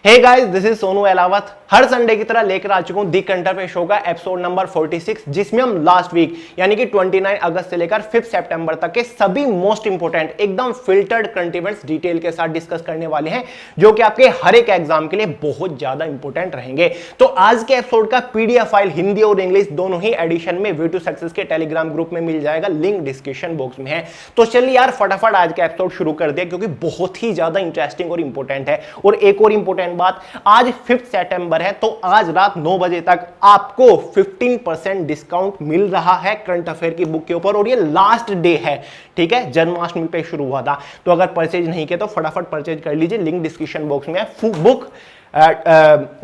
Hey guys, this is Sonu Ahlawat. हर Sunday की तरह लेकर आ चुका हूं दी कंटर पे शो का एपिसोड नंबर 46, जिसमें हम लास्ट वीक यानी कि 29 अगस्त से लेकर 5 सितंबर तक के सभी मोस्ट इंपोर्टेंट एकदम फिल्टर्ड करंट इवेंट्स डिटेल के साथ डिस्कस करने वाले हैं, जो कि आपके हर एक एग्जाम के लिए बहुत ज्यादा इंपोर्टेंट रहेंगे। तो आज के एपिसोड का पीडीएफ फाइल हिंदी और इंग्लिश दोनों ही एडिशन में वे टू सक्सेस के टेलीग्राम ग्रुप में मिल जाएगा, लिंक डिस्क्रिप्शन बॉक्स में है। तो चलिए यार फटाफट आज का एपिसोड शुरू कर दिया, क्योंकि बहुत ही ज्यादा इंटरेस्टिंग और इंपोर्टेंट है। और एक और इंपोर्टेंट बात, आज 5 सितंबर है, तो आज रात 9 बजे तक आपको 15% डिस्काउंट मिल रहा है करंट अफेयर की बुक के ऊपर, और ये लास्ट डे है। ठीक है, जन्माष्टमी पे शुरू हुआ था, तो अगर परचेज नहीं किया तो फटाफट परचेज कर लीजिए, लिंक डिस्क्रिप्शन बॉक्स में है। बुक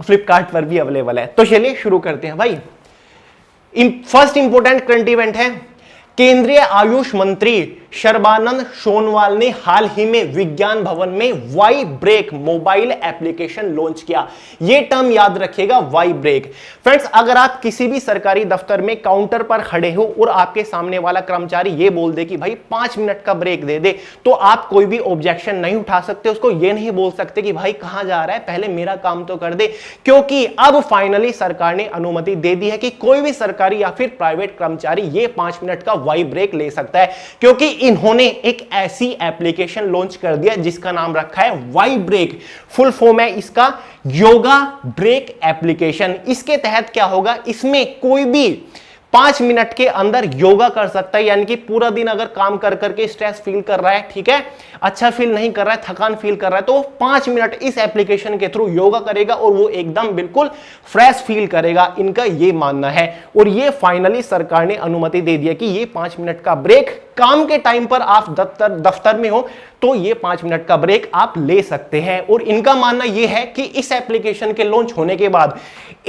फ्लिपकार्ट पर भी अवेलेबल है। तो चलिए शुरू करते हैं भाई। फर्स्ट इंपोर्टेंट करंट इवेंट है, केंद्रीय आयुष मंत्री सर्बानंद सोनोवाल ने हाल ही में विज्ञान भवन में Y break mobile application launch किया। यह टर्म याद रखिएगा, वाई ब्रेक। फ्रेंड्स, अगर आप किसी भी सरकारी दफ्तर में काउंटर पर खड़े हो और आपके सामने वाला कर्मचारी यह बोल दे कि भाई 5 मिनट का ब्रेक दे दे, तो आप कोई भी ऑब्जेक्शन नहीं उठा सकते। उसको यह नहीं बोल सकते कि भाई कहां जा रहा है, पहले मेरा काम तो कर दे, क्योंकि अब फाइनली सरकार ने अनुमति दे दी है कि कोई भी सरकारी या फिर प्राइवेट कर्मचारी यह 5 मिनट का वाई ब्रेक ले सकता है, क्योंकि इन्होंने एक ऐसी एप्लीकेशन लॉन्च कर दिया जिसका नाम रखा है वाई ब्रेक। फुल फॉर्म है इसका योगा ब्रेक एप्लीकेशन। इसके तहत क्या होगा, इसमें कोई भी 5 मिनट के अंदर योगा कर सकता है। यानी कि पूरा दिन अगर काम कर करके स्ट्रेस फील कर रहा है, ठीक है, अच्छा फील नहीं कर रहा है, थकान फील कर रहा है, तो 5 मिनट इस एप्लीकेशन के थ्रू योगा करेगा और वो एकदम बिल्कुल फ्रेश फील करेगा, इनका ये मानना है। और ये फाइनली सरकार ने अनुमति दे दिया कि ये 5 मिनट का ब्रेक, काम के टाइम पर आप दफ्तर में हो तो ये 5 मिनट का ब्रेक आप ले सकते हैं। और इनका मानना यह है कि इस एप्लीकेशन के लॉन्च होने के बाद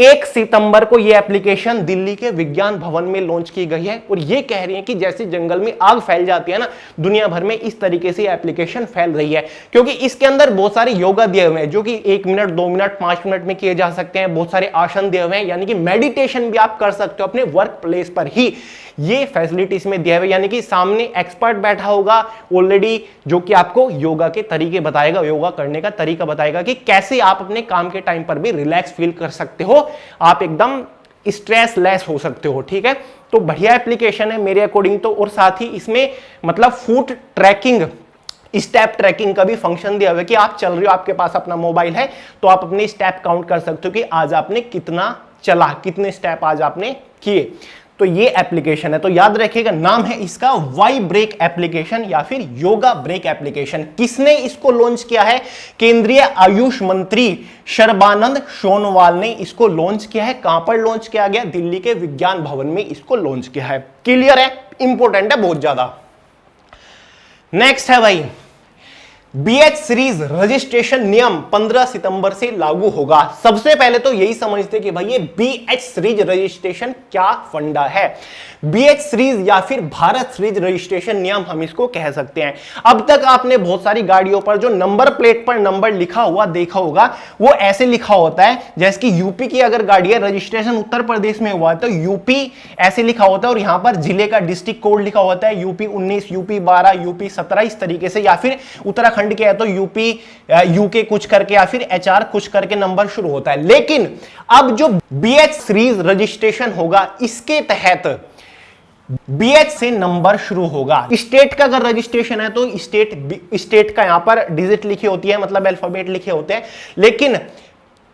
1 सितंबर को यह एप्लीकेशन दिल्ली के विज्ञान भवन में लॉन्च की गई है। और ये कह रही है कि जैसे जंगल में आग फैल जाती है ना, दुनिया भर में इस तरीके से एप्लीकेशन फैल रही है, क्योंकि इसके अंदर बहुत सारे योगा दिए हुए हैं, जो कि 1 मिनट 2 मिनट 5 मिनट में किए जा सकते हैं। बहुत सारे आसन दिए हुए हैं, यानी कि मेडिटेशन भी आप कर सकते हो अपने वर्क प्लेस पर ही। ये फैसिलिटीज में दिया हुआ, यानी कि सामने एक्सपर्ट बैठा होगा ऑलरेडी, जो कि आपको योगा के तरीके बताएगा, योगा करने का तरीका बताएगा कि कैसे आप अपने काम के टाइम पर भी रिलैक्स फील कर सकते हो, आप एकदम स्ट्रेस लेस हो सकते हो। ठीक है, तो बढ़िया एप्लीकेशन है मेरे अकॉर्डिंग तो। और साथ ही इसमें मतलब फुट ट्रैकिंग, स्टेप ट्रैकिंग का भी फंक्शन दिया हुआ है कि आप चल रहे हो, आपके पास अपना मोबाइल है, तो आप अपने स्टेप काउंट कर सकते हो कि आज आपने कितना चला, कितने स्टेप आज आपने किए। तो ये एप्लीकेशन है, तो याद रखिएगा, नाम है इसका वाई ब्रेक एप्लीकेशन या फिर योगा ब्रेक एप्लीकेशन। किसने इसको लॉन्च किया है? केंद्रीय आयुष मंत्री सर्बानंद सोनोवाल ने इसको लॉन्च किया है। कहां पर लॉन्च किया गया? दिल्ली के विज्ञान भवन में इसको लॉन्च किया है। क्लियर है, इंपॉर्टेंट है बहुत ज्यादा। नेक्स्ट है भाई, बीएच सीरीज रजिस्ट्रेशन नियम 15 सितंबर से लागू होगा। सबसे पहले तो यही समझते कि भाई ये बीएच सीरीज रजिस्ट्रेशन क्या फंडा है। बीएच सीरीज या फिर भारत सीरीज रजिस्ट्रेशन नियम हम इसको कह सकते हैं। अब तक आपने बहुत सारी गाड़ियों पर जो नंबर प्लेट पर नंबर लिखा हुआ देखा होगा, वो ऐसे लिखा होता है, जैसे कि यूपी की अगर गाड़ी है, रजिस्ट्रेशन उत्तर प्रदेश में हुआ है तो यूपी ऐसे लिखा होता है, और यहां पर जिले का डिस्ट्रिक्ट कोड लिखा होता है, यूपी 19, यूपी 12, यूपी 17, इस तरीके से। या फिर उत्तराखंड के है तो यूपी यूके कुछ करके या फिर एचआर कुछ करके नंबर शुरू होता है। लेकिन अब जो बीएच सीरीज रजिस्ट्रेशन होगा, इसके तहत बीएच से नंबर शुरू होगा। स्टेट का अगर रजिस्ट्रेशन है तो स्टेट का यहां पर डिजिट लिखी होती है, मतलब अल्फाबेट लिखे होते हैं। लेकिन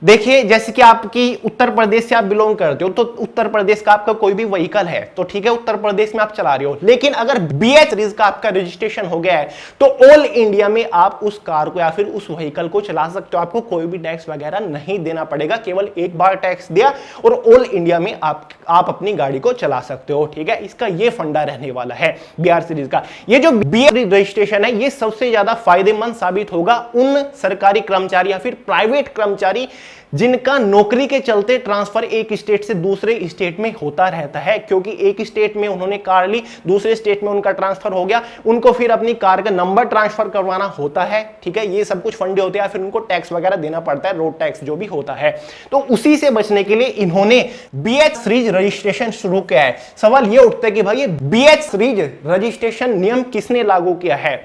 देखिए, जैसे कि आपकी उत्तर प्रदेश से आप बिलोंग करते हो, तो उत्तर प्रदेश का आपका कोई भी व्हीकल है तो ठीक है, उत्तर प्रदेश में आप चला रहे हो। लेकिन अगर बीएच सीरीज का आपका रजिस्ट्रेशन हो गया है तो ऑल इंडिया में आप उस कार को या फिर उस व्हीकल को चला सकते हो। आपको कोई भी टैक्स वगैरह नहीं देना पड़ेगा, केवल एक बार टैक्स दिया और ऑल इंडिया में आप अपनी गाड़ी को चला सकते हो। ठीक है, इसका ये फंडा रहने वाला है बीआर सीरीज का। ये जो बीएच रजिस्ट्रेशन है, ये सबसे ज्यादा फायदेमंद साबित होगा उन सरकारी कर्मचारी या फिर प्राइवेट कर्मचारी जिनका नौकरी के चलते ट्रांसफर एक स्टेट से दूसरे स्टेट में होता रहता है, क्योंकि एक स्टेट में उन्होंने कार ली, दूसरे स्टेट में उनका ट्रांसफर हो गया, उनको फिर अपनी कार का नंबर ट्रांसफर करवाना होता है। ठीक है, ये सब कुछ फंडे होते हैं, फिर उनको टैक्स वगैरह देना पड़ता है, रोड टैक्स जो भी होता है। तो उसी से बचने के लिए इन्होंने बीएच सीरीज रजिस्ट्रेशन शुरू किया है। सवाल ये उठता है कि भाई ये बीएच सीरीज रजिस्ट्रेशन नियम किसने लागू किया है?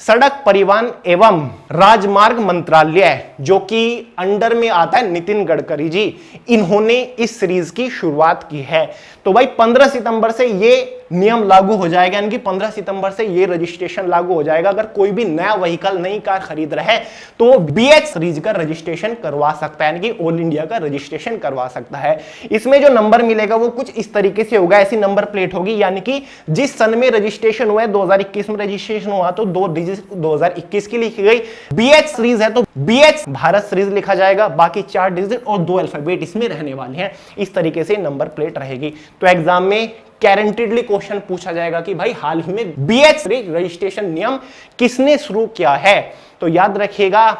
सड़क परिवहन एवं राजमार्ग मंत्रालय, जो कि अंडर में आता है नितिन गडकरी जी, इन्होंने इस सीरीज की शुरुआत की है। तो भाई 15 सितंबर से ये नियम लागू हो जाएगा, यानी कि 15 सितंबर से ये रजिस्ट्रेशन लागू हो जाएगा। अगर कोई भी नया व्हीकल, नई कार खरीद रहा है तो वो BH सीरीज का रजिस्ट्रेशन करवा सकता है, यानी कि ऑल इंडिया का रजिस्ट्रेशन करवा सकता है। इसमें जो नंबर मिलेगा वो कुछ इस तरीके से होगा, ऐसी नंबर प्लेट होगी, यानी कि जिस सन में रजिस्ट्रेशन हुआ है, 2021 में रजिस्ट्रेशन हुआ तो 2 डिजिट 2021 की लिखी गई। BH सीरीज है तो BH भारत सीरीज लिखा जाएगा, बाकी 4 डिजिट और 2 अल्फाबेट इसमें रहने वाले हैं। इस तरीके से नंबर प्लेट रहेगी। तो एग्जाम में गारंटीडली क्वेश्चन पूछा जाएगा कि भाई हाल ही में BH रजिस्ट्रेशन नियम किसने शुरू किया है। तो याद रखिएगा,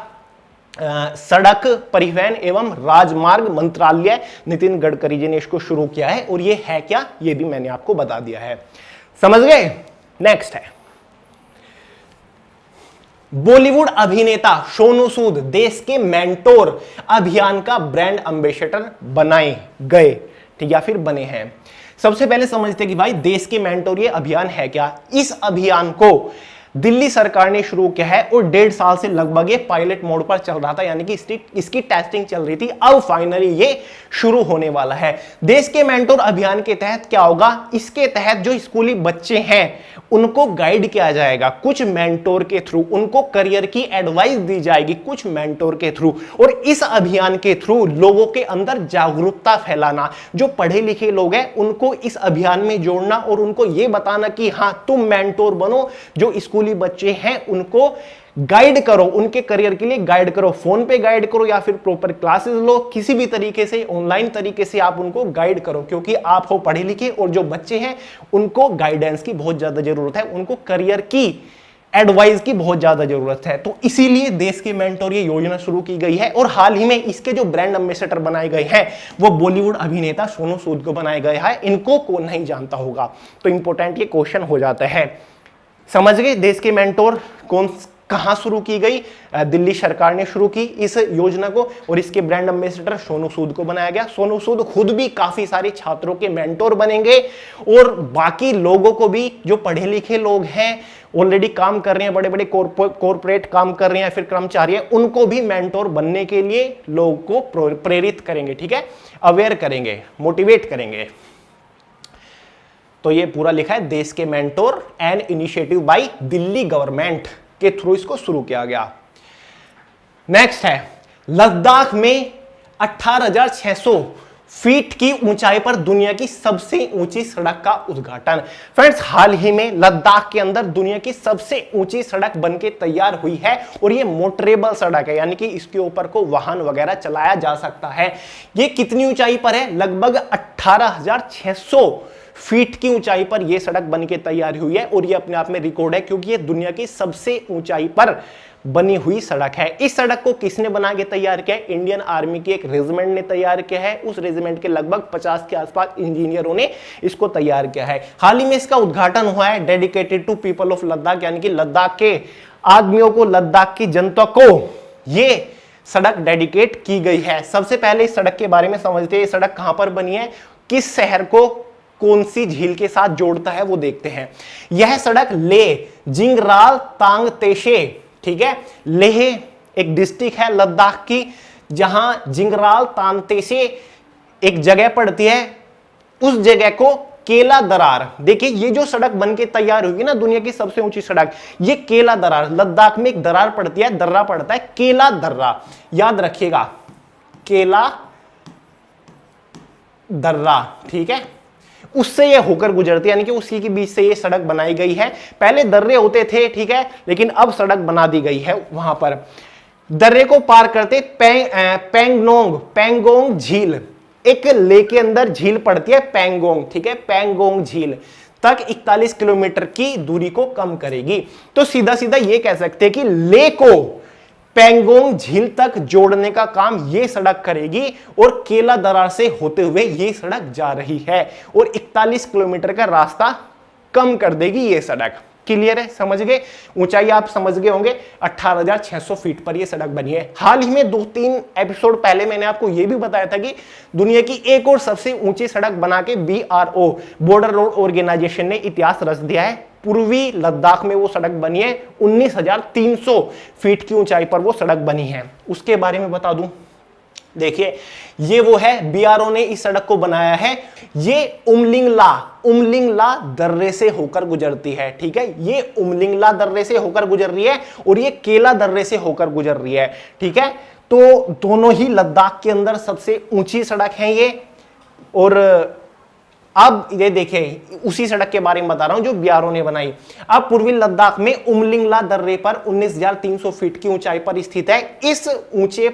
सड़क परिवहन एवं राजमार्ग मंत्रालय, नितिन गडकरी जी ने इसको शुरू किया है। और ये है क्या, ये भी मैंने आपको बता दिया है। समझ गए। नेक्स्ट है, बॉलीवुड अभिनेता सोनू सूद देश के मेंटोर अभियान का ब्रांड एम्बेसडर बनाए गए, ठीक, या फिर बने हैं। सबसे पहले समझते हैं कि भाई देश के मेंटोर ये अभियान है क्या। इस अभियान को दिल्ली सरकार ने शुरू किया है और 1.5 साल से लगभग ये पायलट मोड पर चल रहा था, यानी कि इसकी टेस्टिंग चल रही थी। अब फाइनली ये शुरू होने वाला है। देश के मेंटोर अभियान के तहत क्या होगा, इसके तहत जो स्कूली बच्चे हैं उनको गाइड किया जाएगा कुछ मेंटोर के थ्रू, उनको करियर की एडवाइस दी जाएगी कुछ मेंटोर के थ्रू। और इस अभियान के थ्रू लोगों के अंदर जागरूकता फैलाना, जो पढ़े लिखे लोग हैं उनको इस अभियान में जोड़ना और उनको यह बताना कि हाँ तुम मेंटोर बनो, जो स्कूली बच्चे हैं उनको गाइड करो, उनके करियर के लिए गाइड करो। फोन पे गाइड करो या फिर प्रॉपर क्लासेस लो, किसी भी तरीके से ऑनलाइन तरीके से आप उनको गाइड करो, क्योंकि आप हो पढ़े लिखे और जो बच्चे हैं उनको गाइडेंस की बहुत ज्यादा जरूरत है, उनको करियर की एडवाइस की बहुत ज्यादा जरूरत है। तो इसीलिए देश के मेंटोर ये योजना शुरू की गई है। और हाल ही में इसके जो ब्रांड एम्बेसडर बनाए गए हैं वो बॉलीवुड अभिनेता सोनू सूद को बनाए गए हैं। इनको कौन नहीं जानता होगा, तो इंपॉर्टेंट ये क्वेश्चन हो जाता है। समझ गए। देश के मेंटोर कहां शुरू की गई, दिल्ली सरकार ने शुरू की इस योजना को, और इसके ब्रांड एम्बेसडर सोनू सूद को बनाया गया। सोनू सूद खुद भी काफी सारे छात्रों के मेंटोर बनेंगे और बाकी लोगों को भी, जो पढ़े लिखे लोग हैं ऑलरेडी काम कर रहे हैं, बड़े बड़े कॉर्पोरेट काम कर रहे हैं, फिर कर्मचारी हैं, उनको भी मेंटोर बनने के लिए लोगों को प्रेरित करेंगे, ठीक है, अवेयर करेंगे, मोटिवेट करेंगे। तो ये पूरा लिखा है देश के mentor an initiative by Delhi government के थ्रू इसको शुरू किया गया। नेक्स्ट है, लद्दाख में 18,600 फीट की ऊंचाई पर दुनिया की सबसे ऊंची सड़क का उद्घाटन। फ्रेंड्स, हाल ही में लद्दाख के अंदर दुनिया की सबसे ऊंची सड़क बनके तैयार हुई है और ये मोटरेबल सड़क है, यानी कि इसके ऊपर को वाहन वगैरह चलाया जा सकता है। ये कितनी ऊंचाई पर है, लगभग 18,600 फीट की ऊंचाई पर यह सड़क बनके तैयार हुई है और यह अपने आप में रिकॉर्ड है, क्योंकि यह दुनिया की सबसे ऊंचाई पर बनी हुई सड़क है। इस सड़क को किसने बना के तैयार किया है, इंडियन आर्मी की एक रेजिमेंट ने तैयार किया है। उस रेजिमेंट के लगभग 50 के आसपास इंजीनियरों ने इसको तैयार किया है। हाल ही में इसका उद्घाटन हुआ है, dedicated to people of Ladakh, यानी कि लद्दाख के आदमियों को, लद्दाख की जनता को ये सड़क डेडिकेट की गई है। सबसे पहले इस सड़क के बारे में समझते हैं। ये सड़क कहां पर बनी है, किस शहर को कौन सी झील के साथ जोड़ता है वो देखते हैं। यह सड़क लेह जिंगराल तांग तेशे, ठीक है, लेह एक डिस्ट्रिक्ट है लद्दाख की, जहां जिंगराल तांग तेशे एक जगह पड़ती है, उस जगह को केला दरार, देखिए ये जो सड़क बनके तैयार हुई ना दुनिया की सबसे ऊंची सड़क, ये केला दरार, लद्दाख में एक दरार पड़ती है, दर्रा पड़ता है, केला दर्रा, याद रखिएगा, केला दर्रा, ठीक है, उससे ये होकर गुजरती है, यानी कि उसी के बीच से ये सड़क बनाई गई है। पहले दर्रे होते थे, ठीक है, लेकिन अब सड़क बना दी गई है। वहां पर दर्रे को पार करते पेंगोंग झील, एक लेक के अंदर झील पड़ती है पेंगोंग, ठीक है, पेंगोंग झील तक 41 किलोमीटर की दूरी को कम करेगी। तो सीधा सीधा ये कह सकते हैं कि लेक को पेंगोंग झील तक जोड़ने का काम ये सड़क करेगी और केला दरार से होते हुए ये सड़क जा रही है और 41 किलोमीटर का रास्ता कम कर देगी ये सड़क, क्लियर है, समझ गए? ऊंचाई आप समझ गए होंगे 18,600 फीट पर यह सड़क बनी है। हाल ही में 2-3 एपिसोड पहले मैंने आपको यह भी बताया था कि दुनिया की एक और सबसे ऊंची सड़क बना के BRO बॉर्डर रोड ऑर्गेनाइजेशन ने इतिहास रच दिया है। पूर्वी लद्दाख में वो सड़क बनी है, 19,300 फीट की ऊंचाई पर वो सड़क बनी है। उसके बारे में बता दूं, देखिए ये वो है, BRO ने इस सड़क को बनाया है। ये उमलिंगला दर्रे से होकर गुजरती है, ठीक है? ये उमलिंगला दर्रे से होकर गुजर रही है और ये केला दर्रे से होकर गुजर रही है, ठीक है? तो दोनों ही लद्दाख के अंदर सबसे ऊंची सड़क है ये। और अब ये देखिए उसी सड़क के बारे में बता रहा हूं जो BRO ने बनाई। अब पूर्वी लद्दाख में उमलिंगला दर्रे पर 19,300 फीट की ऊंचाई पर स्थित है। इस ऊंचे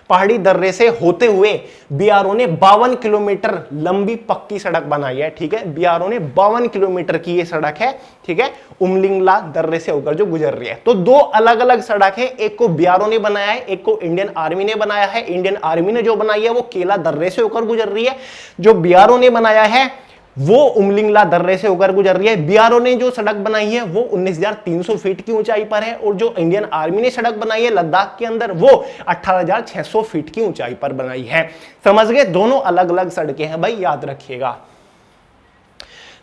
पहाड़ी दर्रे से होते हुए BRO ने 52 किलोमीटर लंबी पक्की सड़क बनाई है, ठीक है? BRO ने 52 किलोमीटर की ये सड़क है, ठीक है? उमलिंगला दर्रे से होकर जो गुजर रही है। तो दो अलग अलग सड़क है, एक को BRO ने बनाया है, एक को इंडियन आर्मी ने बनाया है। इंडियन आर्मी ने जो बनाई है वो केला दर्रे से होकर गुजर रही है, जो BRO ने बनाया है वो उमलिंगला दर्रे से होकर गुजर रही है। BRO ने जो सड़क बनाई है वो 19,300 फीट की ऊंचाई पर है और जो इंडियन आर्मी ने सड़क बनाई है लद्दाख के अंदर वो 18,600 फीट की ऊंचाई पर बनाई है। समझ गए? दोनों अलग अलग सड़कें हैं भाई, याद रखिएगा।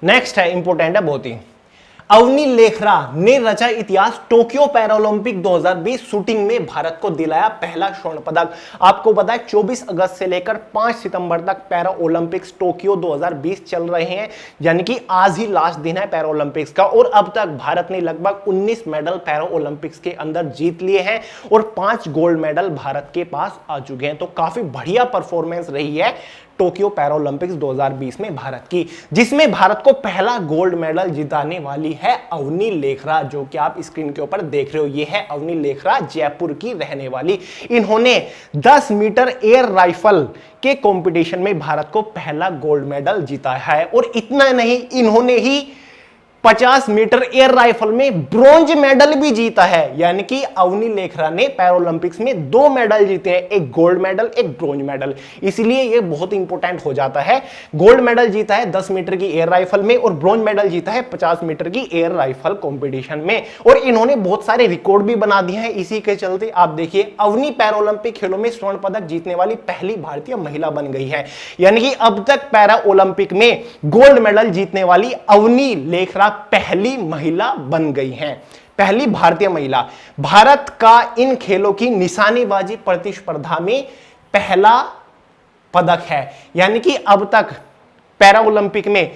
नेक्स्ट है, इंपॉर्टेंट है बहुत ही। अवनी लेखरा ने रचा इतिहास, टोक्यो पैरालंपिक 2020 शूटिंग में भारत को दिलाया पहला स्वर्ण पदक। आपको पता है 24 अगस्त से लेकर 5 सितंबर तक पैरा ओलंपिक्स टोक्यो 2020 चल रहे हैं, यानी कि आज ही लास्ट दिन है पैरा ओलंपिक्स का। और अब तक भारत ने लगभग 19 मेडल पैरा ओलंपिक्स के अंदर जीत लिए हैं और 5 गोल्ड मेडल भारत के पास आ चुके हैं। तो काफी बढ़िया परफॉर्मेंस रही है टोक्यो पैरालंपिक्स 2020 में भारत की, जिसमें भारत को पहला गोल्ड मेडल जिताने वाली है अवनी लेखरा, जो कि आप स्क्रीन के ऊपर देख रहे हो। ये है अवनी लेखरा, जयपुर की रहने वाली। इन्होंने 10 मीटर एयर राइफल के कंपटीशन में भारत को पहला गोल्ड मेडल जीता है। और इतना नहीं, इन्होंने ही 50 मीटर एयर राइफल में ब्रॉन्ज मेडल भी जीता है। यानी कि अवनी लेखरा ने पैरालंपिक्स में 2 मेडल जीते हैं, एक गोल्ड मेडल, एक ब्रॉन्ज मेडल। इसलिए यह बहुत इंपॉर्टेंट हो जाता है। गोल्ड मेडल जीता है 10 मीटर की एयर राइफल में और ब्रॉन्ज मेडल जीता है 50 मीटर की एयर राइफल कंपटीशन में। और इन्होंने बहुत सारे रिकॉर्ड भी बना दिए हैं। इसी के चलते आप देखिए अवनी पैरालंपिक खेलों में स्वर्ण पदक जीतने वाली पहली भारतीय महिला बन गई है। यानी कि अब तक पैरा ओलंपिक में गोल्ड मेडल जीतने वाली अवनी लेखरा पहली महिला बन गई हैं, पहली भारतीय महिला। भारत का इन खेलों की निशानेबाजी प्रतिस्पर्धा में पहला पदक है। यानी कि अब तक पैरा ओलंपिक में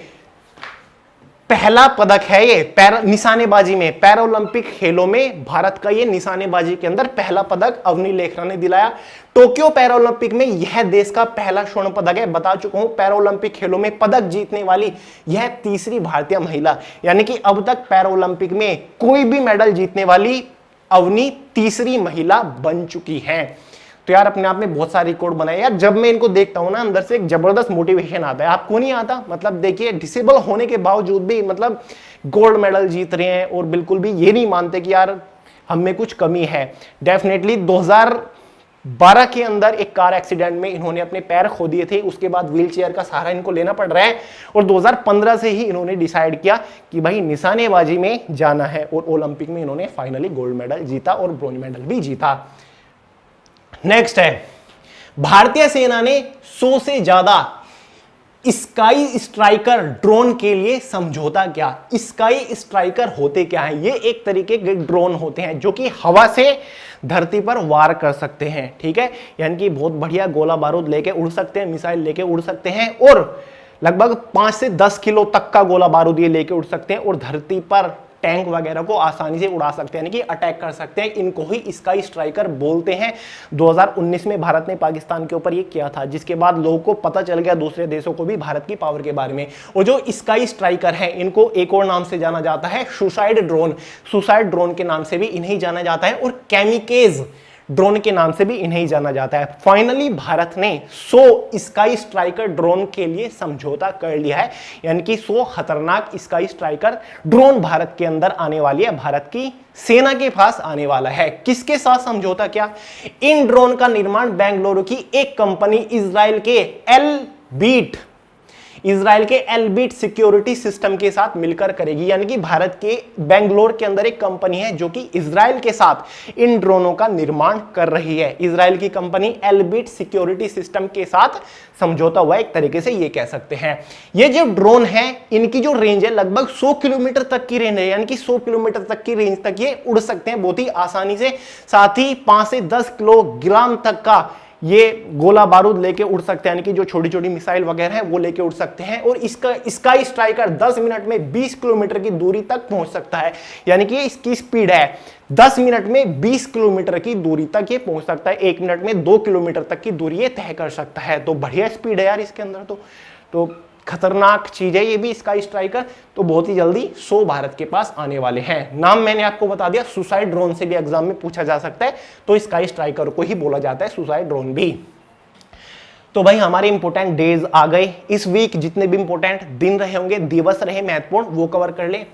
पहला पदक है ये निशानेबाजी में। पैरालंपिक खेलों में भारत का ये निशानेबाजी के अंदर पहला पदक अवनी लेखरा ने दिलाया। टोक्यो पैरालंपिक में यह देश का पहला स्वर्ण पदक है। बता चुका हूं पैरालंपिक खेलों में पदक जीतने वाली यह तीसरी भारतीय महिला, यानी कि अब तक पैरालंपिक में कोई भी मेडल जीतने वाली अवनी तीसरी महिला बन चुकी है। तो यार अपने आप में बहुत सारे रिकॉर्ड बनाए यार। जब मैं इनको देखता हूं ना अंदर से एक जबरदस्त मोटिवेशन आता है। आपको नहीं आता? मतलब देखिए डिसेबल होने के बावजूद भी मतलब गोल्ड मेडल जीत रहे हैं और बिल्कुल भी ये नहीं मानते कि यार हम में कुछ कमी है। डेफिनेटली 2012 के अंदर एक कार एक्सीडेंट में इन्होंने अपने पैर खो दिए थे, उसके बाद व्हील चेयर का सहारा इनको लेना पड़ रहा है और 2015 से ही इन्होंने डिसाइड किया कि भाई निशानेबाजी में जाना है और ओलंपिक में इन्होंने फाइनली गोल्ड मेडल जीता और ब्रॉन्ज मेडल भी जीता। नेक्स्ट है, भारतीय सेना ने 100 से ज्यादा स्काई स्ट्राइकर ड्रोन के लिए समझौता किया। स्काई स्ट्राइकर होते क्या हैं? ये एक तरीके के ड्रोन होते हैं जो कि हवा से धरती पर वार कर सकते हैं, ठीक है? यानी कि बहुत बढ़िया गोला बारूद लेके उड़ सकते हैं, मिसाइल लेके उड़ सकते हैं और लगभग 5 से 10 किलो तक का गोला बारूद ये लेके उड़ सकते हैं और धरती पर टैंक वगैरह को आसानी से उड़ा सकते हैं, यानी कि अटैक कर सकते हैं। इनको ही स्काई स्ट्राइकर बोलते हैं। 2019 में भारत ने पाकिस्तान के ऊपर ये किया था, जिसके बाद लोगों को पता चल गया दूसरे देशों को भी भारत की पावर के बारे में। और जो स्काई स्ट्राइकर हैं इनको एक और नाम से जाना जाता है सुसाइड ड्रोन। सुसाइड ड्रोन के नाम से भी इन्हें जाना जाता है और कैमिकेज ड्रोन के नाम से भी इन्हें जाना जाता है। फाइनली भारत ने 100 स्काई स्ट्राइकर ड्रोन के लिए समझौता कर लिया है, यानी कि 100 खतरनाक स्काई स्ट्राइकर ड्रोन भारत के अंदर आने वाली है, भारत की सेना के पास आने वाला है। किसके साथ समझौता? क्या इन ड्रोन का निर्माण बेंगलुरु की एक कंपनी इजराइल के एलबीट इजराइल के एल्बिट सिक्योरिटी सिस्टम के साथ मिलकर करेगी। यानी कि भारत के बेंगलोर के अंदर एक कंपनी है जो कि इजराइल के साथ इन ड्रोनों का निर्माण कर रही है। इजराइल की कंपनी एल्बिट सिक्योरिटी सिस्टम के साथ समझौता हुआ, एक तरीके से ये कह सकते हैं। ये जो ड्रोन है इनकी जो रेंज है लगभग 100 किलोमीटर तक की रेंज है, यानी कि 100 किलोमीटर तक की रेंज तक ये उड़ सकते हैं बहुत ही आसानी से। साथ ही 5 से 10 किलोग्राम तक का ये गोला बारूद लेके उड़ सकते हैं, यानी कि जो छोटी छोटी मिसाइल वगैरह है वो लेके उड़ सकते हैं। और इसका स्काई स्ट्राइकर 10 मिनट में 20 किलोमीटर की दूरी तक पहुंच सकता है, यानी कि इसकी स्पीड है 10 मिनट में 20 किलोमीटर की दूरी तक ये पहुंच सकता है। 1 मिनट में 2 किलोमीटर तक की दूरी ये तय कर सकता है। तो बढ़िया स्पीड है यार इसके अंदर। तो खतरनाक चीज है ये भी स्काई स्ट्राइकर। तो बहुत ही जल्दी 100 भारत के पास आने वाले हैं। नाम मैंने आपको बता दिया, सुसाइड ड्रोन से भी एग्जाम में पूछा जा सकता है, तो स्काई स्ट्राइकर को ही बोला जाता है सुसाइड ड्रोन भी। तो भाई हमारे इंपोर्टेंट डेज आ गए। इस वीक जितने भी इंपोर्टेंट दिन रहे होंगे, दिवस रहे महत्वपूर्ण, वो कवर कर ले।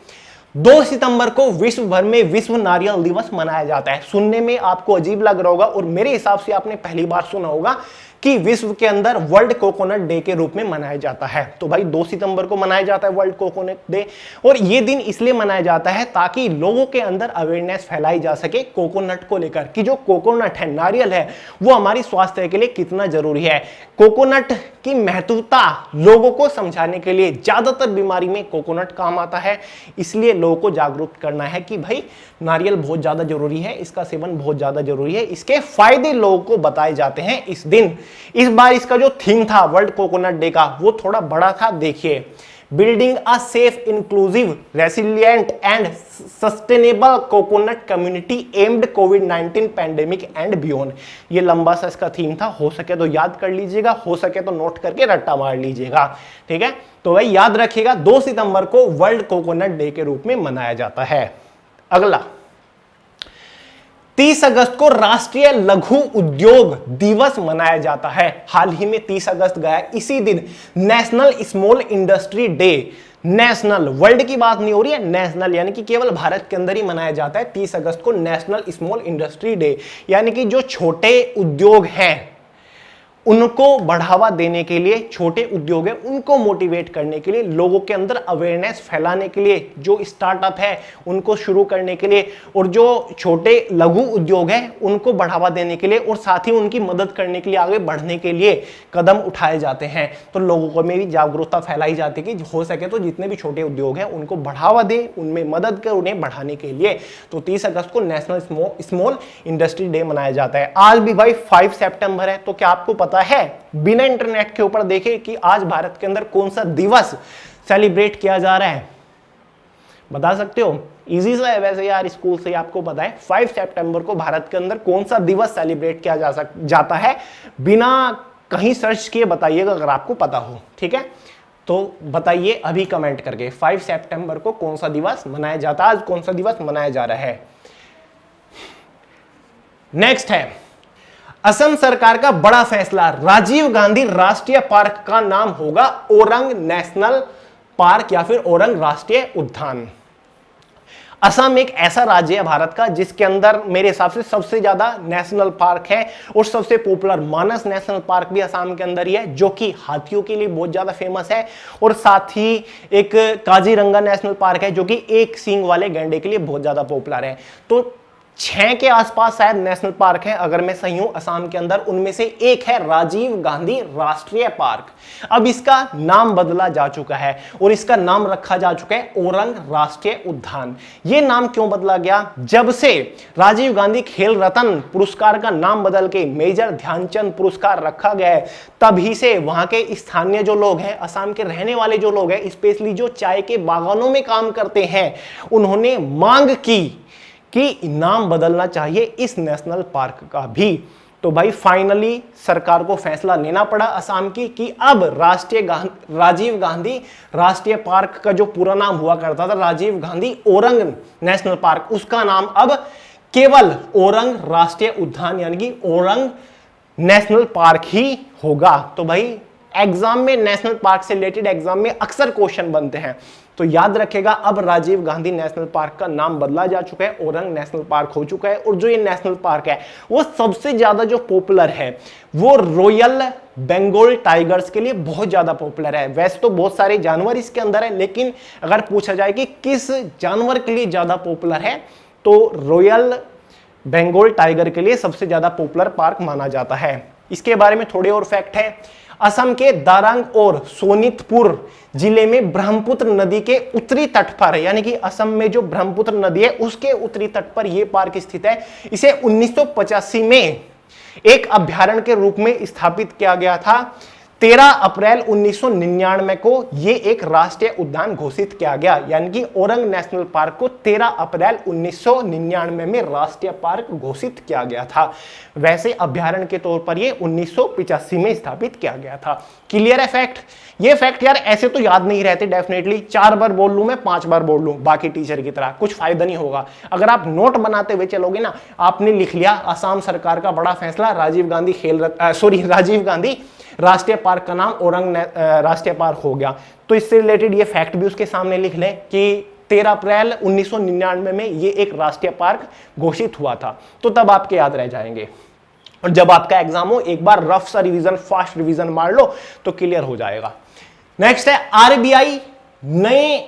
2 सितंबर को विश्व भर में विश्व नारियल दिवस मनाया जाता है। सुनने में आपको अजीब लग रहा होगा और मेरे हिसाब से आपने पहली बार सुना होगा कि विश्व के अंदर वर्ल्ड कोकोनट डे के रूप में मनाया जाता है। तो भाई 2 सितंबर को मनाया जाता है वर्ल्ड कोकोनट डे। और ये दिन इसलिए मनाया जाता है ताकि लोगों के अंदर अवेयरनेस फैलाई जा सके कोकोनट को लेकर, कि जो कोकोनट है, नारियल है, वो हमारी स्वास्थ्य के लिए कितना जरूरी है। कोकोनट की महत्वता लोगों को समझाने के लिए, ज्यादातर बीमारी में कोकोनट काम आता है, इसलिए लोगों को जागरूक करना है कि भाई नारियल बहुत ज्यादा जरूरी है, इसका सेवन बहुत ज्यादा जरूरी है, इसके फायदे लोगों को बताए जाते हैं इस दिन। इस बार इसका जो थीम था वर्ल्ड कोकोनट डे का वो थोड़ा बड़ा था। देखिए, building a safe, inclusive, resilient and sustainable coconut community amid कोविड-19 पैंडेमिक एंड बियॉन्ड। ये लंबा सा इसका थीम था। हो सके तो याद कर लीजिएगा, हो सके तो नोट करके रट्टा मार लीजिएगा, ठीक है। तो भाई याद रखिएगा 2 सितंबर को वर्ल्ड कोकोनट डे के रूप में मनाया जाता है। अगला 30 अगस्त को राष्ट्रीय लघु उद्योग दिवस मनाया जाता है। हाल ही में 30 अगस्त गया, इसी दिन national small industry day, national, world की बात नहीं हो रही है, नेशनल यानी कि केवल भारत के अंदर ही मनाया जाता है 30 अगस्त को नेशनल स्मॉल इंडस्ट्री डे। यानी कि जो छोटे उद्योग हैं उनको बढ़ावा देने के लिए, छोटे उद्योग है उनको मोटिवेट करने के लिए, लोगों के अंदर अवेयरनेस फैलाने के लिए, जो स्टार्टअप है उनको शुरू करने के लिए, और जो छोटे लघु उद्योग है उनको बढ़ावा देने के लिए, और साथ ही उनकी मदद करने के लिए, आगे बढ़ने के लिए कदम उठाए जाते हैं। तो लोगों में भी जागरूकता फैलाई जाती है कि हो सके तो जितने भी छोटे उद्योग हैं उनको बढ़ावा दे, उनमें मदद कर, उन्हें बढ़ाने के लिए। तो 30 अगस्त को नेशनल स्मॉल इंडस्ट्री डे मनाया जाता है। आज भी भाई 5 सितंबर है, तो क्या आपको पता है बिना इंटरनेट के ऊपर देखे कि आज भारत के अंदर कौन सा दिवस सेलिब्रेट किया जा रहा है? बता सकते हो? इजी सा है वैसे यार, स्कूल से आपको पता है 5 सितंबर को भारत के अंदर कौन सा दिवस सेलिब्रेट किया जाता है। बिना कहीं सर्च किए बताइएगा अगर आपको पता हो, ठीक है। तो बताइए अभी कमेंट करके 5 सितंबर को कौन सा दिवस मनाया जाता है, आज कौन सा दिवस मनाया जा रहा है। नेक्स्ट है असम सरकार का बड़ा फैसला, राजीव गांधी राष्ट्रीय पार्क का नाम होगा ओरंग नेशनल पार्क या फिर ओरंग राष्ट्रीय उद्यान। असम एक ऐसा राज्य है भारत का जिसके अंदर मेरे हिसाब से सबसे ज्यादा नेशनल पार्क है, और सबसे पॉपुलर मानस नेशनल पार्क भी असम के अंदर ही है, जो कि हाथियों के लिए बहुत ज्यादा फेमस है। और साथ ही एक काजीरंगा नेशनल पार्क है जो कि एक सींग वाले गैंडे के लिए बहुत ज्यादा पॉपुलर है। तो 6 के आसपास शायद नेशनल पार्क है अगर मैं सही हूं असम के अंदर, उनमें से एक है राजीव गांधी राष्ट्रीय पार्क। अब इसका नाम बदला जा चुका है और इसका नाम रखा जा चुका है ओरंग राष्ट्रीय उद्यान। यह नाम क्यों बदला गया? जब से राजीव गांधी खेल रत्न पुरस्कार का नाम बदल के मेजर ध्यानचंद पुरस्कार रखा गया है, तभी से वहां के स्थानीय जो लोग हैं, असम के रहने वाले जो लोग हैं, स्पेशली जो चाय के बागानों में काम करते हैं, उन्होंने मांग की कि नाम बदलना चाहिए इस नेशनल पार्क का भी। तो भाई फाइनली सरकार को फैसला लेना पड़ा असम की कि अब राजीव गांधी राष्ट्रीय पार्क का जो पूरा नाम हुआ करता था राजीव गांधी ओरंग नेशनल पार्क, उसका नाम अब केवल ओरंग राष्ट्रीय उद्यान यानी कि ओरंग नेशनल पार्क ही होगा। तो भाई एग्जाम में नेशनल पार्क से रिलेटेड एग्जाम में अक्सर क्वेश्चन बनते हैं, तो याद रखेगा अब राजीव गांधी नेशनल पार्क का नाम बदला जा चुका है, ओरंग नेशनल पार्क हो चुका है। और जो ये नेशनल पार्क है वो सबसे ज्यादा जो पॉपुलर है वो रॉयल बंगाल टाइगर्स के लिए बहुत ज्यादा पॉपुलर है। वैसे तो बहुत सारे जानवर इसके अंदर है, लेकिन अगर पूछा जाए कि किस जानवर के लिए ज्यादा पॉपुलर है, तो रॉयल बंगाल टाइगर के लिए सबसे ज्यादा पॉपुलर पार्क माना जाता है। इसके बारे में थोड़े और फैक्ट है। असम के दारांग और सोनितपुर जिले में ब्रह्मपुत्र नदी के उत्तरी तट पर, यानी कि असम में जो ब्रह्मपुत्र नदी है उसके उत्तरी तट पर यह पार्क स्थित है। इसे 1985 में एक अभ्यारण्य के रूप में स्थापित किया गया था। 13 अप्रैल 1999 को यह एक राष्ट्रीय उद्यान घोषित किया गया, यानी कि ओरंग नेशनल पार्क को 13 अप्रैल 1999 में राष्ट्रीय पार्क घोषित किया गया था। वैसे अभ्यारण्य के तौर पर यह 1985 में स्थापित किया गया था। क्लियर है फैक्ट? ये फैक्ट यार ऐसे तो याद नहीं रहते डेफिनेटली, 4 बार बोल लूं मैं, 5 बार बोल लूं बाकी टीचर की तरह, कुछ फायदा नहीं होगा। अगर आप नोट बनाते हुए चलोगे ना, आपने लिख लिया असम सरकार का बड़ा फैसला, राजीव गांधी राष्ट्रीय पार्क का नाम ओरंग राष्ट्रीय पार्क हो गया। तो इससे रिलेटेड ये फैक्ट भी उसके सामने लिख लें कि 13 अप्रैल 1999 में ये एक राष्ट्रीय पार्क घोषित हुआ था, तो तब आपके याद रह जाएंगे। और जब आपका एग्जाम हो, एक बार रफ सा रिवीजन, फास्ट रिवीजन मार लो तो क्लियर हो जाएगा। नेक्स्ट है आरबीआई नए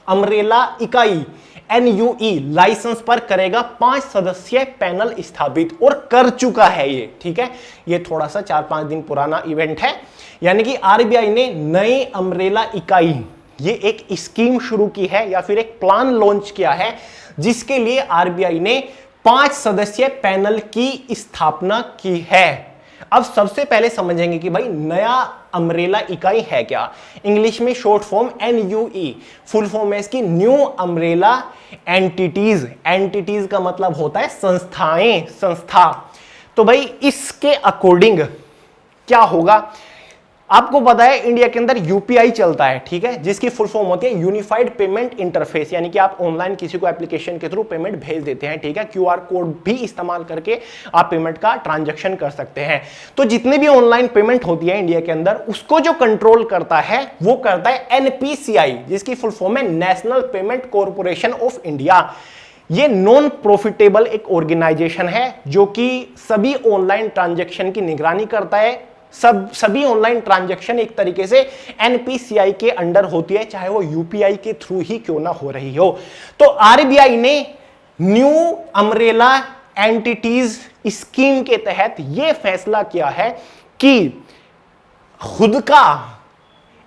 अमरेला इकाई NUE लाइसेंस पर करेगा 5 सदस्यीय पैनल स्थापित, और कर चुका है ये। ठीक है, ये थोड़ा सा 4-5 दिन पुराना इवेंट है। यानी कि आरबीआई ने नए अमरेला इकाई, ये एक स्कीम शुरू की है या फिर एक प्लान लॉन्च किया है, जिसके लिए आरबीआई ने 5 सदस्यीय पैनल की स्थापना की है। अब सबसे पहले समझेंगे कि भाई नया अमरेला इकाई है क्या। इंग्लिश में short form NUE, full form है इसकी न्यू अमरेला एंटिटीज। एंटिटीज का मतलब होता है संस्थाएं, संस्था। तो भाई इसके अकॉर्डिंग क्या होगा, आपको पता है इंडिया के अंदर यूपीआई चलता है, ठीक है, जिसकी फुल फॉर्म होती है यूनिफाइड पेमेंट इंटरफेस, यानी कि आप ऑनलाइन किसी को एप्लीकेशन के थ्रू पेमेंट भेज देते हैं। ठीक है, क्यूआर कोड भी इस्तेमाल करके आप पेमेंट का ट्रांजैक्शन कर सकते हैं। तो जितनी भी ऑनलाइन पेमेंट होती है इंडिया के अंदर, उसको जो कंट्रोल करता है वो करता है NPCI, जिसकी फुल फॉर्म है national payment corporation of India. ये नॉन प्रॉफिटेबल एक ऑर्गेनाइजेशन है जो कि सभी ऑनलाइन ट्रांजैक्शन की निगरानी करता है। सभी ऑनलाइन ट्रांजैक्शन एक तरीके से NPCI के अंडर होती है, चाहे वो यूपीआई के थ्रू ही क्यों ना हो रही हो। तो आरबीआई ने न्यू अमरेला एंटिटीज स्कीम के तहत यह फैसला किया है कि खुद का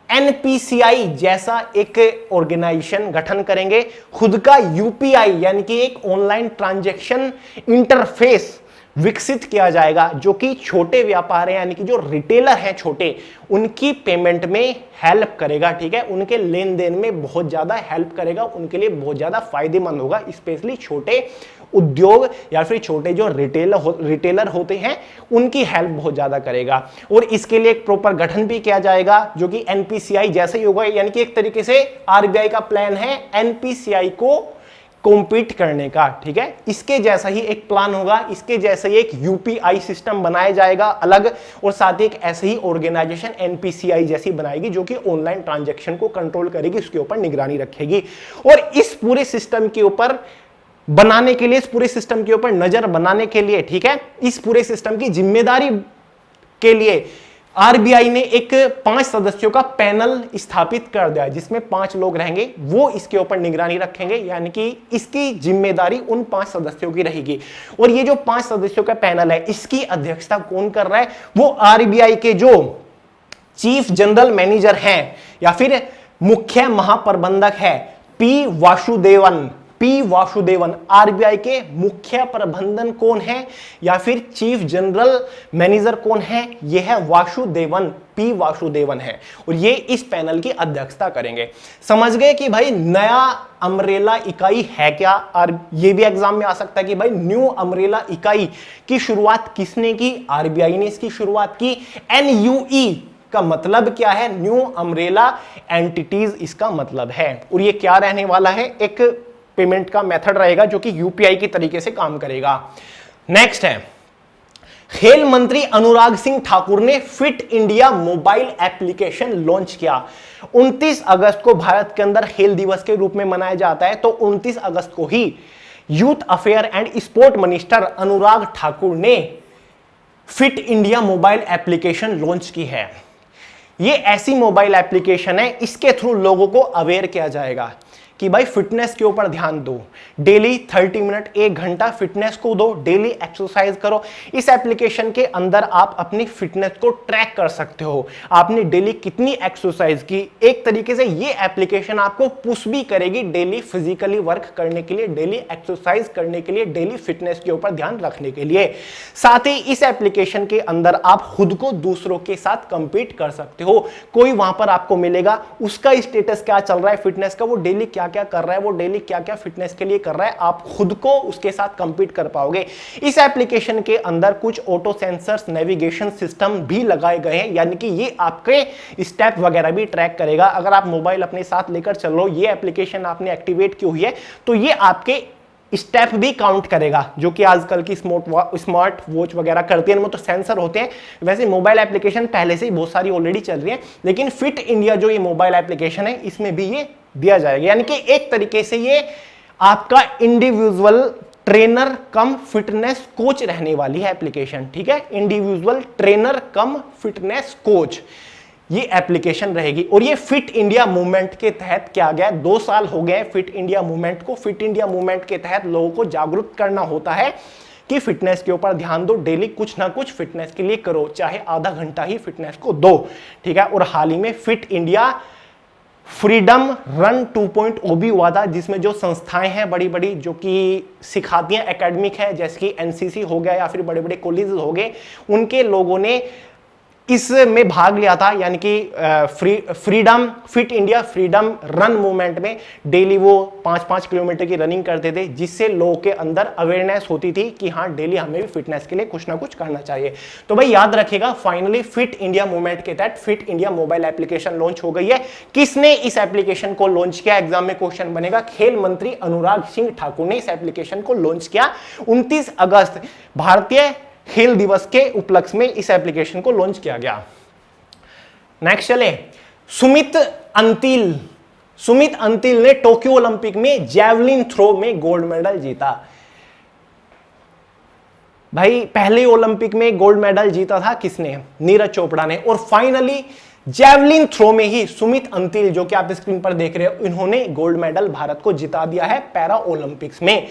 NPCI जैसा एक ऑर्गेनाइजेशन गठन करेंगे, खुद का यूपीआई यानी कि एक ऑनलाइन ट्रांजैक्शन इंटरफेस विकसित किया जाएगा, जो कि छोटे व्यापार है यानी कि जो रिटेलर हैं छोटे, उनकी पेमेंट में हेल्प करेगा। ठीक है, उनके लेन देन में बहुत ज्यादा हेल्प करेगा, उनके लिए बहुत ज्यादा फायदेमंद होगा, स्पेशली छोटे उद्योग या फिर छोटे जो रिटेलर होते हैं उनकी हेल्प बहुत ज्यादा करेगा। और इसके लिए एक प्रॉपर गठन भी किया जाएगा जो कि NPCI जैसे ही होगा, यानी कि एक तरीके से आरबीआई का प्लान है NPCI को कॉम्पीट करने का। ठीक है, इसके जैसा ही एक प्लान होगा, इसके जैसा ही एक यूपीआई सिस्टम बनाया जाएगा अलग, और साथ ही एक ऐसे ही ऑर्गेनाइजेशन NPCI जैसी बनाएगी जो कि ऑनलाइन ट्रांजैक्शन को कंट्रोल करेगी, उसके ऊपर निगरानी रखेगी। और इस पूरे सिस्टम के ऊपर बनाने के लिए, इस पूरे सिस्टम के ऊपर नजर बनाने के लिए, ठीक है, इस पूरे सिस्टम की जिम्मेदारी के लिए आरबीआई ने एक 5 सदस्यों का पैनल स्थापित कर दिया, जिसमें 5 लोग रहेंगे, वो इसके ऊपर निगरानी रखेंगे, यानी कि इसकी जिम्मेदारी उन 5 सदस्यों की रहेगी। और ये जो 5 सदस्यों का पैनल है, इसकी अध्यक्षता कौन कर रहा है, वो आरबीआई के जो चीफ जनरल मैनेजर हैं या फिर मुख्य महाप्रबंधक है पी वासुदेवन। आरबीआई के मुख्य प्रबंधन कौन है या फिर चीफ जनरल मैनेजर कौन है, यह है वासुदेवन, पी वासुदेवन है, और ये इस पैनल की अध्यक्षता करेंगे। समझ गए कि भाई नया अमरेला इकाई है क्या। और ये भी एग्जाम में आ सकता है कि भाई न्यू अमरेला इकाई की शुरुआत किसने की, आरबीआई ने इसकी शुरुआत की। NUE का मतलब क्या है, न्यू अमरेला एंटिटीज इसका मतलब है। और ये क्या रहने वाला है, एक पेमेंट का मेथड रहेगा जो कि यूपीआई की तरीके से काम करेगा। नेक्स्ट है, खेल मंत्री अनुराग सिंह ठाकुर ने fit India mobile application launch किया। 29 अगस्त को भारत के अंदर खेल दिवस के रूप में मनाया जाता है, तो 29 अगस्त को ही youth affair and sport minister Anurag Thakur ने fit India mobile application launch की है। ये ऐसी मोबाइल एप्लीकेशन है, इसके थ्रू लोगों को अवेयर किया जाएगा कि भाई फिटनेस के ऊपर ध्यान दो, डेली 30 मिनट 1 घंटा फिटनेस को दो, डेली एक्सरसाइज करो। इस एप्लीकेशन के अंदर आप अपनी फिटनेस को ट्रैक कर सकते हो, आपने डेली कितनी एक्सरसाइज की। एक तरीके से ये एप्लीकेशन आपको पुश भी करेगी डेली फिजिकली वर्क करने के लिए, डेली एक्सरसाइज करने के लिए, डेली फिटनेस के ऊपर ध्यान रखने के लिए। साथ ही इस एप्लीकेशन के अंदर आप खुद को दूसरों के साथ कंपीट कर सकते हो। कोई वहां पर आपको मिलेगा, उसका स्टेटस क्या चल रहा है फिटनेस का, वो डेली क्या क्या कर रहा है, वो डेली क्या क्या फिटनेस के लिए कर रहा है, आप खुद को उसके साथ कंपीट कर पाओगे। इस एप्लीकेशन के अंदर कुछ ऑटो सेंसर्स, नेविगेशन सिस्टम भी लगाए गए हैं, यानी कि ये आपके स्टेप वगैरह भी ट्रैक करेगा। अगर आप मोबाइल अपने साथ लेकर चल रहे हो, ये एप्लीकेशन आपने एक्टिवेट की हुई है, तो ये आपके स्टेप भी काउंट करेगा, जो कि आजकल की स्मार्ट वॉच वगैरह करती है, इनमें तो सेंसर होते हैं। वैसे मोबाइल एप्लीकेशन पहले से ही बहुत सारी ऑलरेडी चल रही है, लेकिन फिट इंडिया जो ये मोबाइल एप्लीकेशन है, इसमें भी ये दिया जाएगा। यानी कि एक तरीके से ये आपका इंडिविजुअल ट्रेनर कम फिटनेस कोच रहने वाली है एप्लीकेशन। ठीक है, इंडिविजुअल ट्रेनर कम फिटनेस कोच ये एप्लीकेशन रहेगी। और ये फिट इंडिया मूवमेंट के तहत क्या गया, 2 साल हो गए फिट इंडिया मूवमेंट को। फिट इंडिया मूवमेंट के तहत लोगों को जागरूक करना होता है कि फिटनेस के ऊपर ध्यान दो, डेली कुछ ना कुछ फिटनेस के लिए करो, चाहे आधा घंटा ही फिटनेस को दो। ठीक है, और हाल ही में फिट इंडिया फ्रीडम रन 2.0 भी हुआ था, जिसमें जो संस्थाएं हैं बड़ी बड़ी जो कि सिखाती हैं, एकेडमिक है, जैसे कि एनसीसी हो गया या फिर बड़े बड़े कॉलेज हो गए, उनके लोगों ने इसमें भाग लिया था। यानी कि freedom fit India freedom run movement में डेली वो 5-5 किलोमीटर की रनिंग करते थे, जिससे लोगों के अंदर अवेयरनेस होती थी कि हाँ डेली हमें भी फिटनेस के लिए कुछ ना कुछ करना चाहिए। तो भाई याद रखिएगा, फाइनली फिट इंडिया मूवमेंट के तहत fit India mobile application launch हो गई है। किसने इस एप्लीकेशन को लॉन्च किया, एग्जाम में क्वेश्चन बनेगा। खेल मंत्री अनुराग सिंह ठाकुर ने इस एप्लीकेशन को लॉन्च किया 29 अगस्त भारतीय खेल दिवस के उपलक्ष्य में इस एप्लीकेशन को लॉन्च किया गया। नेक्स्ट चले, सुमित अंतिल ने टोक्यो ओलंपिक में जैवलिन थ्रो में गोल्ड मेडल जीता। भाई पहले ओलंपिक में गोल्ड मेडल जीता था किसने, नीरज चोपड़ा ने। और फाइनली जैवलिन थ्रो में ही सुमित अंतिल, जो कि आप स्क्रीन पर देख रहे हो, इन्होंने गोल्ड मेडल भारत को जिता दिया है पैरा ओलंपिक्स में।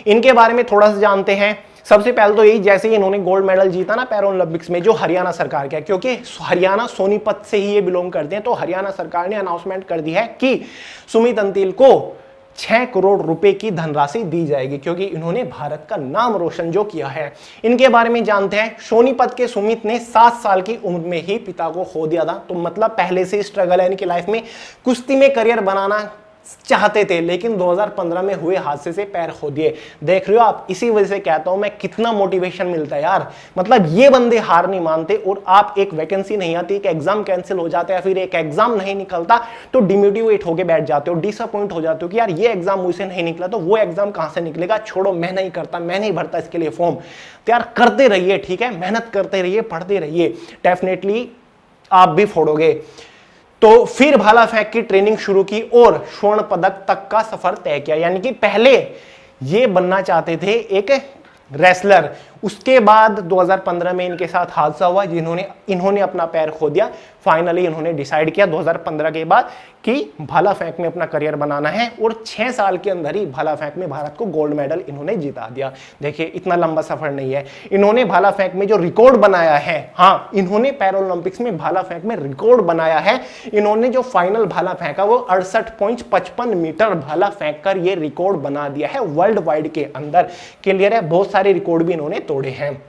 इनके बारे में थोड़ा सा जानते हैं। सबसे पहले तो यही, जैसे ही इन्होंने गोल्ड मेडल जीता ना पैरा ओलंपिक्स में, जो हरियाणा सरकार का, क्योंकि हरियाणा सोनीपत से ही ये बिलोंग करते हैं, तो हरियाणा सरकार ने अनाउंसमेंट कर दी है कि सुमित अंतिल को 6 करोड़ रुपए की धनराशि दी जाएगी, क्योंकि इन्होंने भारत का नाम रोशन जो किया है। इनके बारे में जानते हैं। सोनीपत के सुमित ने 7 साल की उम्र में ही पिता को खो दिया था, तो मतलब पहले से स्ट्रगल है इनकी लाइफ में। कुश्ती में करियर बनाना चाहते थे, लेकिन 2015 में हुए हादसे से पैर खो दिए। देख रहे हो आप, इसी वजह से कहता हूं मैं, कितना मोटिवेशन मिलता है यार। मतलब ये बंदे हार नहीं मानते, और आप एक वैकेंसी नहीं आती, एक एग्जाम कैंसिल हो जाता है, फिर एक एग्जाम नहीं निकलता तो डिमोटिवेट होके बैठ जाते हो, डिसअपॉइंट हो जाते हो कि यार ये एग्जाम मुझसे नहीं निकला तो वो एग्जाम कहां से निकलेगा, छोड़ो मैं नहीं करता, मैं नहीं भरता इसके लिए फॉर्म। तो यार करते रहिए, ठीक है, मेहनत करते रहिए, पढ़ते रहिए, डेफिनेटली आप भी फोड़ोगे। तो फिर भाला फेंक की ट्रेनिंग शुरू की और स्वर्ण पदक तक का सफर तय किया। यानी कि पहले ये बनना चाहते थे एक रेसलर, उसके बाद 2015 में इनके साथ हादसा हुआ, इन्होंने अपना पैर खो दिया। फाइनली इन्होंने डिसाइड किया 2015 के बाद कि भाला फेंक में अपना करियर बनाना है, और 6 साल के अंदर ही भाला फेंक में भारत को गोल्ड मेडल इन्होंने जिता दिया। देखिए इतना लंबा सफर नहीं है। इन्होंने भाला फेंक में जो रिकॉर्ड बनाया है, हाँ इन्होंने पैरा ओलंपिक्स में भाला फेंक में रिकॉर्ड बनाया है। इन्होंने जो फाइनल भाला फेंका वो 68.55 मीटर भाला फेंक कर ये रिकॉर्ड बना दिया है वर्ल्ड वाइड के अंदर। क्लियर है, बहुत सारे रिकॉर्ड भी इन्होंने तोड़े हैं।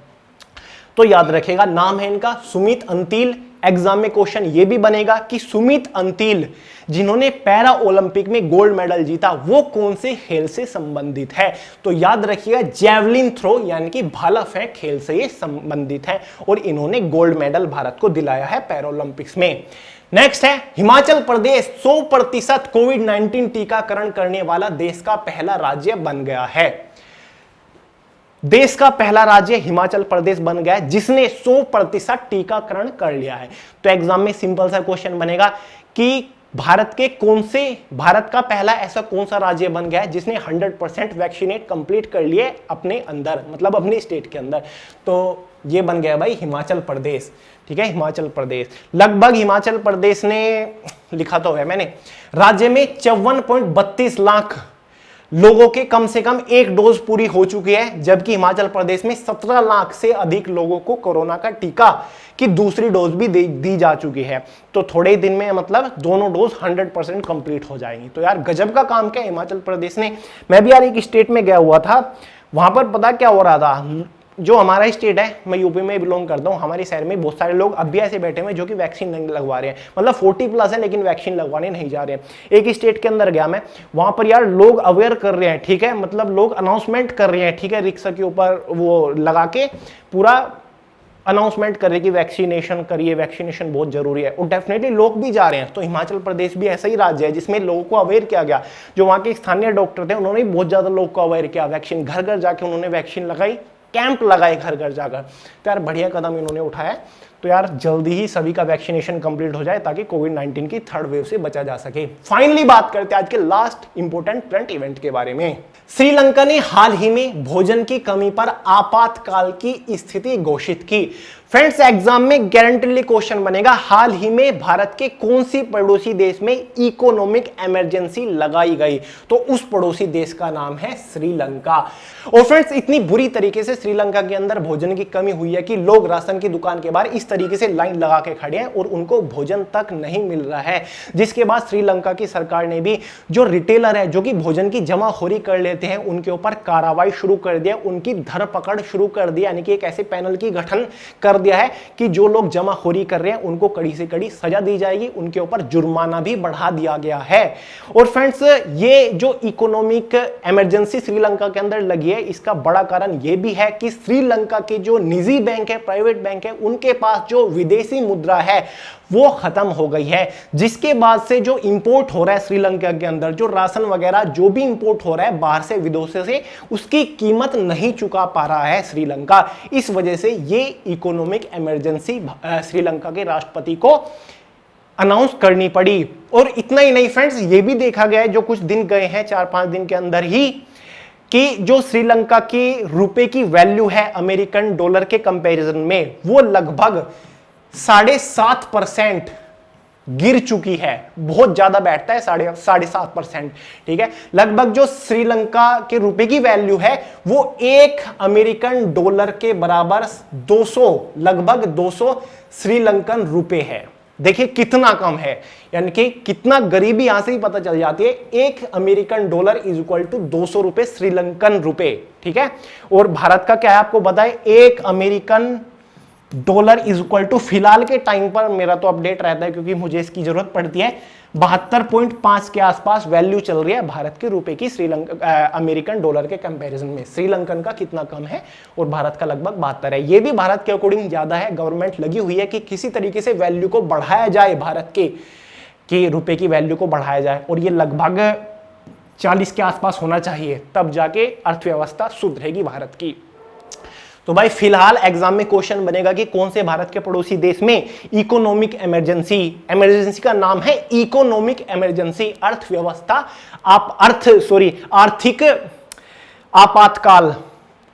तो याद रखेगा, नाम है इनका सुमित अंतिल। एग्जाम में क्वेश्चन ये भी बनेगा कि सुमित अंतिल जिन्होंने पैरा ओलंपिक में गोल्ड मेडल जीता, वो कौन से खेल से संबंधित है। तो याद रखिएगा, जैवलिन थ्रो यानी कि भाला फेंक खेल से ये संबंधित है, और इन्होंने गोल्ड मेडल भारत को दिलाया है पैरा ओलंपिक्स में। नेक्स्ट है, हिमाचल प्रदेश 100% कोविड-19 टीकाकरण करने वाला देश का पहला राज्य बन गया है। देश का पहला राज्य हिमाचल प्रदेश बन गया है, जिसने 100% टीकाकरण कर लिया है। तो एग्जाम में सिंपल सा क्वेश्चन बनेगा कि भारत का पहला ऐसा कौन सा राज्य बन गया है जिसने 100% वैक्सीनेट कंप्लीट कर लिए अपने अंदर, मतलब अपने स्टेट के अंदर? तो ये बन गया भाई हिमाचल प्रदेश। ठीक है, हिमाचल प्रदेश। लगभग हिमाचल प्रदेश ने, लिखा तो है मैंने, राज्य में 54.32 लाख लोगों के कम से कम एक डोज पूरी हो चुकी है, जबकि हिमाचल प्रदेश में 17 लाख से अधिक लोगों को कोरोना का टीका की दूसरी डोज भी दी जा चुकी है। तो थोड़े दिन में मतलब दोनों डोज 100% कंप्लीट हो जाएंगी। तो यार गजब का काम किया हिमाचल प्रदेश ने। मैं भी यार एक स्टेट में गया हुआ था, वहां पर पता क्या हो रहा था, जो हमारा स्टेट है, मैं यूपी में बिलोंग करता हूँ, हमारे शहर में बहुत सारे लोग अब भी ऐसे बैठे हुए हैं जो कि वैक्सीन नहीं लगवा रहे हैं, मतलब 40+ है लेकिन वैक्सीन लगवाने नहीं जा रहे हैं। एक स्टेट के अंदर गया मैं, वहां पर यार लोग अवेयर कर रहे हैं, ठीक है, मतलब लोग अनाउंसमेंट कर रहे हैं, ठीक है, रिक्शा के ऊपर वो लगा के पूरा अनाउंसमेंट कर रहे कि वैक्सीनेशन करिए, वैक्सीनेशन बहुत जरूरी है, और डेफिनेटली लोग भी जा रहे हैं। तो हिमाचल प्रदेश भी ऐसा ही राज्य है जिसमें लोगों को अवेयर किया गया। जो वहाँ के स्थानीय डॉक्टर थे उन्होंने बहुत ज्यादा लोग को अवेयर किया, वैक्सीन घर घर जाके उन्होंने वैक्सीन लगाई, कैंप लगाए घर घर जाकर। तो यार बढ़िया कदम इन्होंने उठाया। तो यार जल्दी ही सभी का वैक्सीनेशन कंप्लीट हो जाए ताकि कोविड-19 की थर्ड वेव से बचा जा सके। फाइनली बात करते हैं आज के लास्ट इंपॉर्टेंट करंट इवेंट के बारे में। श्रीलंका ने हाल ही में भोजन की कमी पर आपातकाल की स्थिति घोषित की। फ्रेंड्स, एग्जाम में गारंटीली क्वेश्चन बनेगा, हाल ही में भारत के कौन सी पड़ोसी देश में इकोनॉमिक इमरजेंसी लगाई गई? तो उस पड़ोसी देश का नाम है श्रीलंका। और फ्रेंड्स, इतनी बुरी तरीके से श्रीलंका के अंदर भोजन की कमी हुई है कि लोग राशन की दुकान के बाहर इस तरीके से लाइन लगा के खड़े हैं और उनको भोजन तक नहीं मिल रहा है। जिसके बाद श्रीलंका की सरकार ने भी जो रिटेलर है, जो कि भोजन की जमाखोरी कर लेते हैं, उनके ऊपर कार्रवाई शुरू कर दिया, उनकी धरपकड़ शुरू कर दी, यानी कि एक ऐसे पैनल की गठन कर दिया है कि जो लोग जमाखोरी कर रहे हैं उनको कड़ी से कड़ी सजा दी जाएगी, उनके ऊपर जुर्माना भी बढ़ा दिया गया है। और फ्रेंड्स, ये जो इकोनॉमिक इमरजेंसी श्रीलंका के अंदर लगी है, इसका बड़ा कारण यह भी है कि श्रीलंका के जो निजी बैंक है, प्राइवेट बैंक है, उनके पास जो विदेशी मुद्रा है वो खत्म हो गई है। जिसके बाद से जो इंपोर्ट हो रहा है श्रीलंका के अंदर, जो राशन वगैरह जो भी इंपोर्ट हो रहा है बाहर से, विदेशों से, उसकी कीमत नहीं चुका पा रहा है श्रीलंका। इस वजह से ये इकोनॉमिक इमरजेंसी श्रीलंका के राष्ट्रपति को अनाउंस करनी पड़ी। और इतना ही नहीं फ्रेंड्स, ये भी देखा गया है, जो कुछ दिन गए हैं 4-5 दिन के अंदर ही, कि जो श्रीलंका की रुपए की वैल्यू है अमेरिकन डॉलर के कंपैरिजन में, वो लगभग 7.5% गिर चुकी है। बहुत ज्यादा बैठता है 7.5%। ठीक है, लगभग जो श्रीलंका के रुपए की वैल्यू है वो 1 अमेरिकन डॉलर के बराबर 200, लगभग 200 श्रीलंकन रुपए है। देखिए कितना कम है, यानी कि कितना गरीबी यहां से ही पता चल जाती है। 1 American dollar is equal to 200 रुपए श्रीलंकन रुपए। ठीक है, और भारत का क्या है आपको बताए, 1 American dollar is equal to, फिलहाल के टाइम पर मेरा तो अपडेट रहता है क्योंकि मुझे इसकी जरूरत पड़ती है, 72.5 के आसपास वैल्यू चल रही है भारत के रुपए की श्रीलंका अमेरिकन डॉलर के कंपैरिजन में। श्रीलंकन का कितना कम है और भारत का लगभग 72 है। ये भी भारत के अकॉर्डिंग ज्यादा है। गवर्नमेंट लगी हुई है कि किसी तरीके से वैल्यू को बढ़ाया जाए, भारत के रुपए की वैल्यू को बढ़ाया जाए, और ये लगभग 40 के आसपास होना चाहिए, तब जाके अर्थव्यवस्था सुधरेगी भारत की। तो भाई फिलहाल एग्जाम में क्वेश्चन बनेगा कि कौन से भारत के पड़ोसी देश में इकोनॉमिक इमरजेंसी का नाम है इकोनॉमिक इमरजेंसी, अर्थव्यवस्था आर्थिक आपातकाल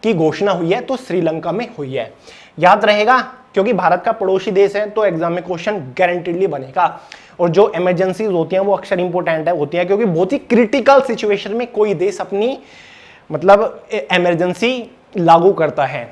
की घोषणा हुई है, तो श्रीलंका में हुई है। याद रहेगा, क्योंकि भारत का पड़ोसी देश है तो एग्जाम में क्वेश्चन गारंटीडली बनेगा। और जो इमरजेंसीज होती हैं वो अक्सर इंपॉर्टेंट होती हैं, क्योंकि बहुत ही क्रिटिकल सिचुएशन में कोई देश अपनी मतलब इमरजेंसी लागू करता है।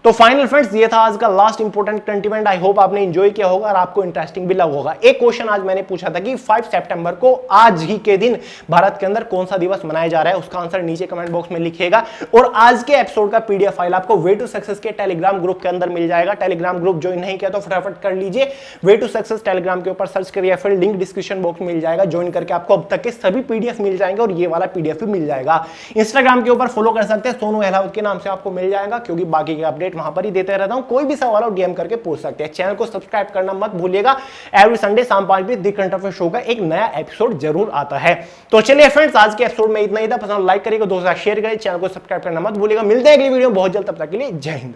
तो फाइनल फ्रेंड्स, ये था आज का last important current event. I hope आपने एंजॉय किया होगा और आपको इंटरेस्टिंग भी लगा होगा। एक क्वेश्चन आज मैंने पूछा था कि 5 सितंबर को आज ही के दिन भारत के अंदर कौन सा दिवस मनाया जा रहा है, उसका आंसर नीचे कमेंट बॉक्स में लिखिएगा। और आज के एपिसोड का पीडीएफ फाइल आपको वे टू सक्सेस के टेलीग्राम ग्रुप के अंदर मिल जाएगा। टेलीग्राम ग्रुप ज्वाइन नहीं किया तो फटाफट कर लीजिए, वे टू सक्सेस टेलीग्राम के ऊपर सर्च करिए, फिर लिंक डिस्क्रिप्शन बॉक्स में मिल जाएगा। ज्वाइन करके आपको अब तक के सभी पीडीएफ मिल जाएंगे और ये वाला पीडीएफ भी मिल जाएगा। इंस्टाग्राम के ऊपर फॉलो कर सकते हैं, सोनू अहलावत के नाम से आपको मिल जाएगा, क्योंकि बाकी के अपडेट वहां पर ही देते रहता हूं। कोई भी सवाल हो डीएम करके पूछ सकते हैं। चैनल को सब्सक्राइब करना मत भूलिएगा। एवरी संडे शाम 5 बजे दी करंट अफेयर शो का एक नया एपिसोड जरूर आता है। तो चलिए फ्रेंड्स, आज के एपिसोड में इतना ही था। पसंद लाइक करिएगा, दोस्तों शेयर करिए, चैनल को सब्सक्राइब करना मत भूलिएगा। मिलते हैं अगली वीडियो बहुत जल्द, तब तक के लिए जय हिंद।